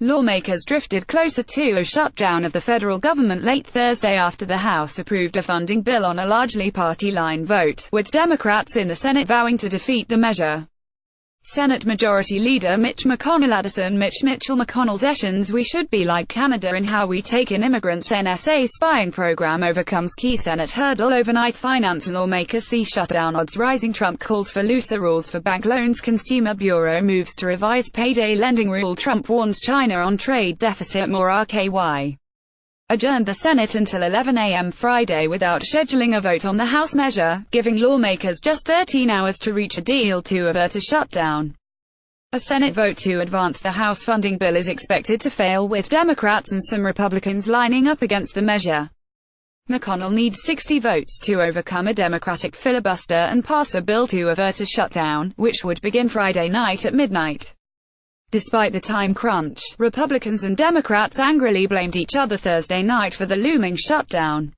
Lawmakers drifted closer to a shutdown of the federal government late Thursday after the House approved a funding bill on a largely party-line vote, with Democrats in the Senate vowing to defeat the measure. Senate Majority Leader Mitch McConnell Addison Mitch Mitchell McConnell Sessions We should be like Canada in how we take in immigrants NSA spying program overcomes key Senate hurdle overnight finance lawmakers see shutdown odds rising Trump calls for looser rules for bank loans Consumer Bureau moves to revise payday lending rule Trump warns China on trade deficit more RKY. Adjourned the Senate until 11 a.m. Friday without scheduling a vote on the House measure, giving lawmakers just 13 hours to reach a deal to avert a shutdown. A Senate vote to advance the House funding bill is expected to fail with Democrats and some Republicans lining up against the measure. McConnell needs 60 votes to overcome a Democratic filibuster and pass a bill to avert a shutdown, which would begin Friday night at midnight. Despite the time crunch, Republicans and Democrats angrily blamed each other Thursday night for the looming shutdown.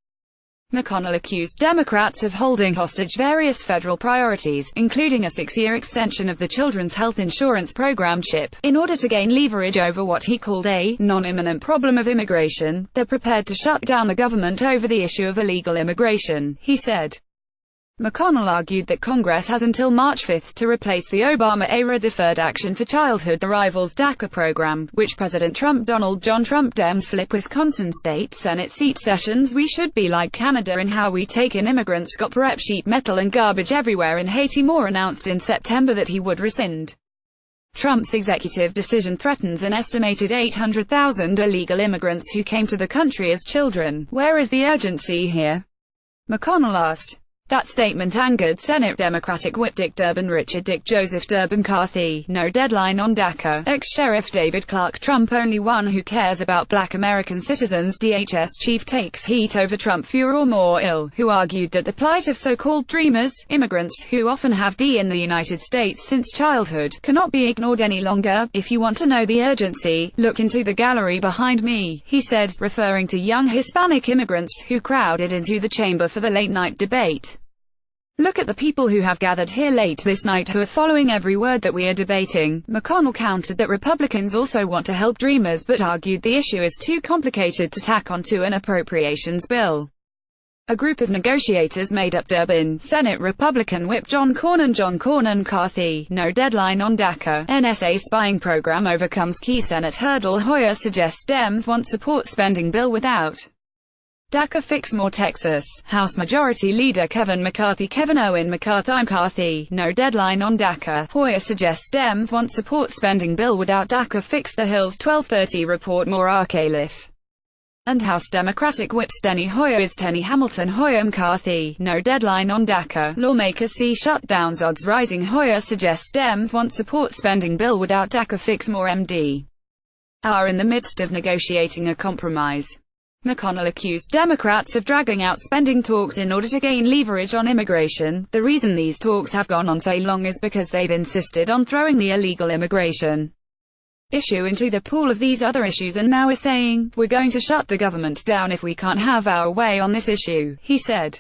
McConnell accused Democrats of holding hostage various federal priorities, including a 6-year extension of the Children's Health Insurance Program CHIP, in order to gain leverage over what he called a non-imminent problem of immigration. They're prepared to shut down the government over the issue of illegal immigration, he said. McConnell argued that Congress has until March 5 to replace the Obama-era Deferred Action for Childhood Arrivals DACA program, which President Donald John Trump Dems flip Wisconsin State Senate seat Sessions We should be like Canada in how we take in immigrants got rep sheet metal and garbage everywhere in Haiti Moore announced in September that he would rescind. Trump's executive decision threatens an estimated 800,000 illegal immigrants who came to the country as children. Where is the urgency here? McConnell asked. That statement angered Senate Democratic Whip Dick Durbin Richard Dick Joseph Durbin McCarthy, no deadline on DACA, ex-Sheriff David Clark Trump only one who cares about black American citizens DHS chief takes heat over Trump fewer or more ill, who argued that the plight of so-called dreamers, immigrants who often have D in the United States since childhood, cannot be ignored any longer. If you want to know the urgency, look into the gallery behind me, he said, referring to young Hispanic immigrants who crowded into the chamber for the late-night debate. Look at the people who have gathered here late this night who are following every word that we are debating. McConnell countered that Republicans also want to help dreamers but argued the issue is too complicated to tack onto an appropriations bill. A group of negotiators made up Durbin, Senate Republican Whip John Cornyn McCarthy, no deadline on DACA, NSA spying program overcomes key Senate hurdle Hoyer suggests Dems want support spending bill without DACA fix more Texas, House Majority Leader Kevin Owen McCarthy, no deadline on DACA, Hoyer suggests Dems want support spending bill without DACA fix the Hill's 12:30 report more RKLIF. And House Democratic Whip Steny Hoyer is Tenny Hamilton Hoyer McCarthy, no deadline on DACA, lawmakers see shutdowns odds rising Hoyer suggests Dems want support spending bill without DACA fix more MD. Are in the midst of negotiating a compromise. McConnell accused Democrats of dragging out spending talks in order to gain leverage on immigration. The reason these talks have gone on so long is because they've insisted on throwing the illegal immigration issue into the pool of these other issues and now is saying, we're going to shut the government down if we can't have our way on this issue, he said.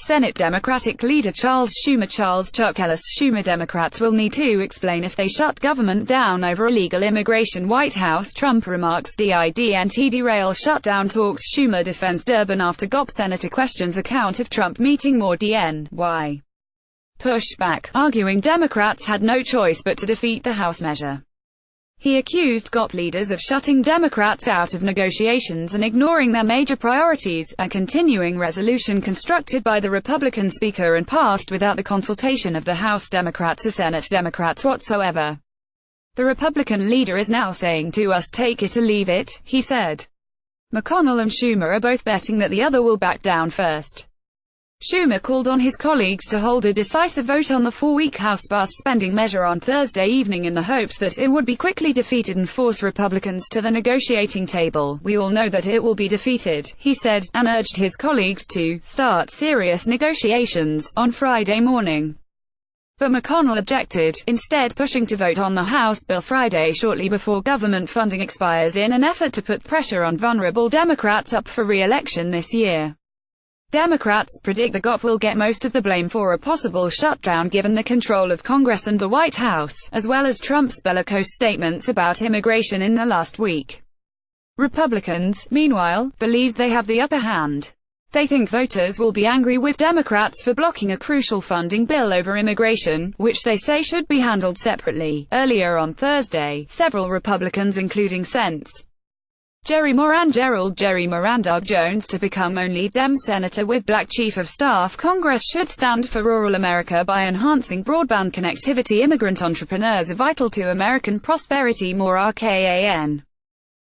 Senate Democratic Leader Chuck Ellis Schumer Democrats will need to explain if they shut government down over illegal immigration White House Trump remarks didn't derail shutdown talks Schumer defends Durbin after GOP Senator questions account of Trump meeting more DNY pushback, arguing Democrats had no choice but to defeat the House measure. He accused GOP leaders of shutting Democrats out of negotiations and ignoring their major priorities, a continuing resolution constructed by the Republican Speaker and passed without the consultation of the House Democrats or Senate Democrats whatsoever. The Republican leader is now saying to us take it or leave it, he said. McConnell and Schumer are both betting that the other will back down first. Schumer called on his colleagues to hold a decisive vote on the 4-week House bus spending measure on Thursday evening in the hopes that it would be quickly defeated and force Republicans to the negotiating table. We all know that it will be defeated, he said, and urged his colleagues to start serious negotiations on Friday morning. But McConnell objected, instead pushing to vote on the House bill Friday shortly before government funding expires in an effort to put pressure on vulnerable Democrats up for re-election this year. Democrats predict the GOP will get most of the blame for a possible shutdown given the control of Congress and the White House, as well as Trump's bellicose statements about immigration in the last week. Republicans, meanwhile, believe they have the upper hand. They think voters will be angry with Democrats for blocking a crucial funding bill over immigration, which they say should be handled separately. Earlier on Thursday, several Republicans including Sens. Gerald Jerry Miranda Jones to become only Dem senator with Black Chief of Staff. Congress should stand for rural America by enhancing broadband connectivity. Immigrant entrepreneurs are vital to American prosperity. More RKAN.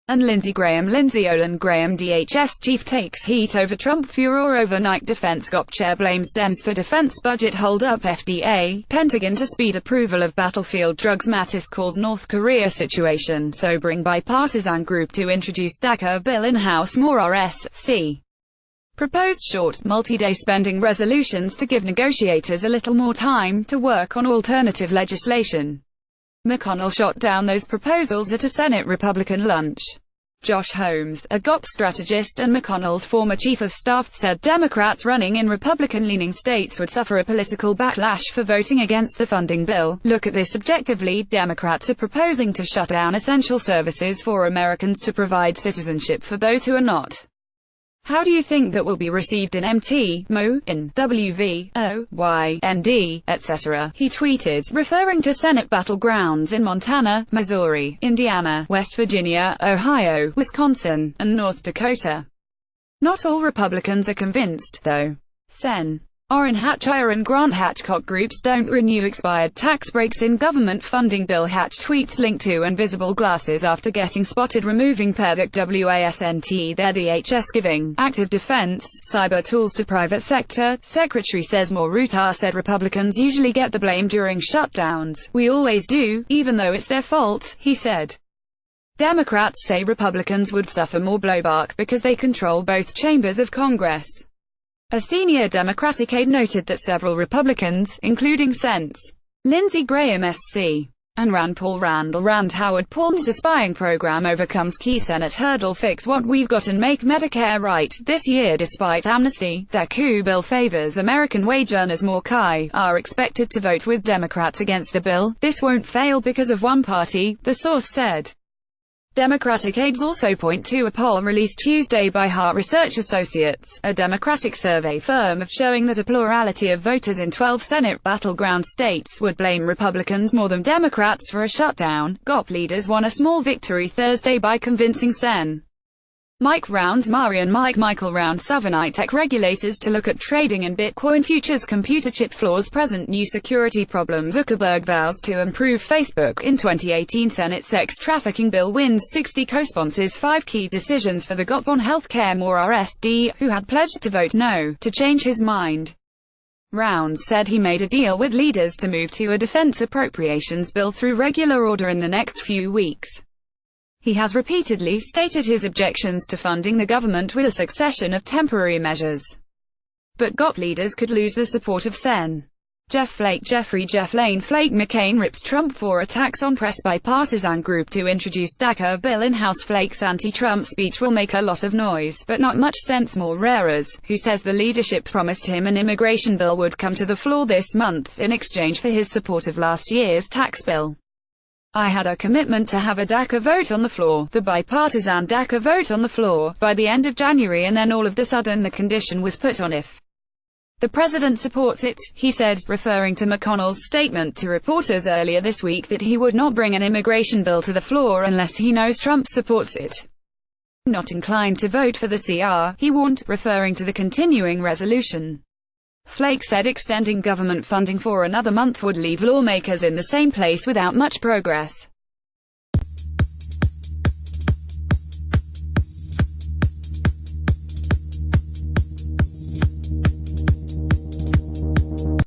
And Lindsey Graham. Lindsey Olin Graham, DHS chief, takes heat over Trump furor overnight. Defense GOP chair blames Dems for defense budget hold-up. FDA, Pentagon to speed approval of battlefield drugs. Mattis calls North Korea situation sobering. Bipartisan group to introduce DACA bill in House. More RSC. Proposed short, multi-day spending resolutions to give negotiators a little more time to work on alternative legislation. McConnell shot down those proposals at a Senate Republican lunch. Josh Holmes, a GOP strategist and McConnell's former chief of staff, said Democrats running in Republican-leaning states would suffer a political backlash for voting against the funding bill. Look at this objectively. Democrats are proposing to shut down essential services for Americans to provide citizenship for those who are not. How do you think that will be received in MT, Mo, in WV, O, Y, ND, etc.? He tweeted, referring to Senate battlegrounds in Montana, Missouri, Indiana, West Virginia, Ohio, Wisconsin, and North Dakota. Not all Republicans are convinced, though. Sen. Orrin Hatch and Grant Hatchcock groups don't renew expired tax breaks in government funding bill. Hatch tweets linked to invisible glasses after getting spotted removing PERDAC WASNT their DHS giving active defense cyber tools to private sector. Secretary says Moruta said Republicans usually get the blame during shutdowns. We always do, even though it's their fault, he said. Democrats say Republicans would suffer more blowback because they control both chambers of Congress. A senior Democratic aide noted that several Republicans, including Sens. Lindsey Graham SC. and Rand Paul Rand Howard Paul's spying program overcomes key Senate hurdle. Fix what we've got and make Medicare right. This year, despite amnesty, the coup bill favors American wage earners more. Are expected to vote with Democrats against the bill. This won't fail because of one party, the source said. Democratic aides also point to a poll released Tuesday by Hart Research Associates, a Democratic survey firm, showing that a plurality of voters in 12 Senate battleground states would blame Republicans more than Democrats for a shutdown. GOP leaders won a small victory Thursday by convincing Sen. Michael Round Southern tech regulators to look at trading in Bitcoin futures. Computer chip flaws present new security problems. Zuckerberg vows to improve Facebook in 2018. Senate sex trafficking bill wins 60 co-sponsors. 5 key decisions for the GOP on healthcare. More RSD, who had pledged to vote no, to change his mind. Rounds said he made a deal with leaders to move to a defense appropriations bill through regular order in the next few weeks. He has repeatedly stated his objections to funding the government with a succession of temporary measures. But GOP leaders could lose the support of Sen. Jeff Lane Flake McCain rips Trump for attacks on press. Bipartisan group to introduce DACA bill in House. Flake's anti-Trump speech will make a lot of noise, but not much sense. More Rares, who says the leadership promised him an immigration bill would come to the floor this month in exchange for his support of last year's tax bill. I had a commitment to have a DACA vote on the floor, the bipartisan DACA vote on the floor, by the end of January, and then all of the sudden the condition was put on if the president supports it, he said, referring to McConnell's statement to reporters earlier this week that he would not bring an immigration bill to the floor unless he knows Trump supports it. Not inclined to vote for the CR, he warned, referring to the continuing resolution. Flake said extending government funding for another month would leave lawmakers in the same place without much progress.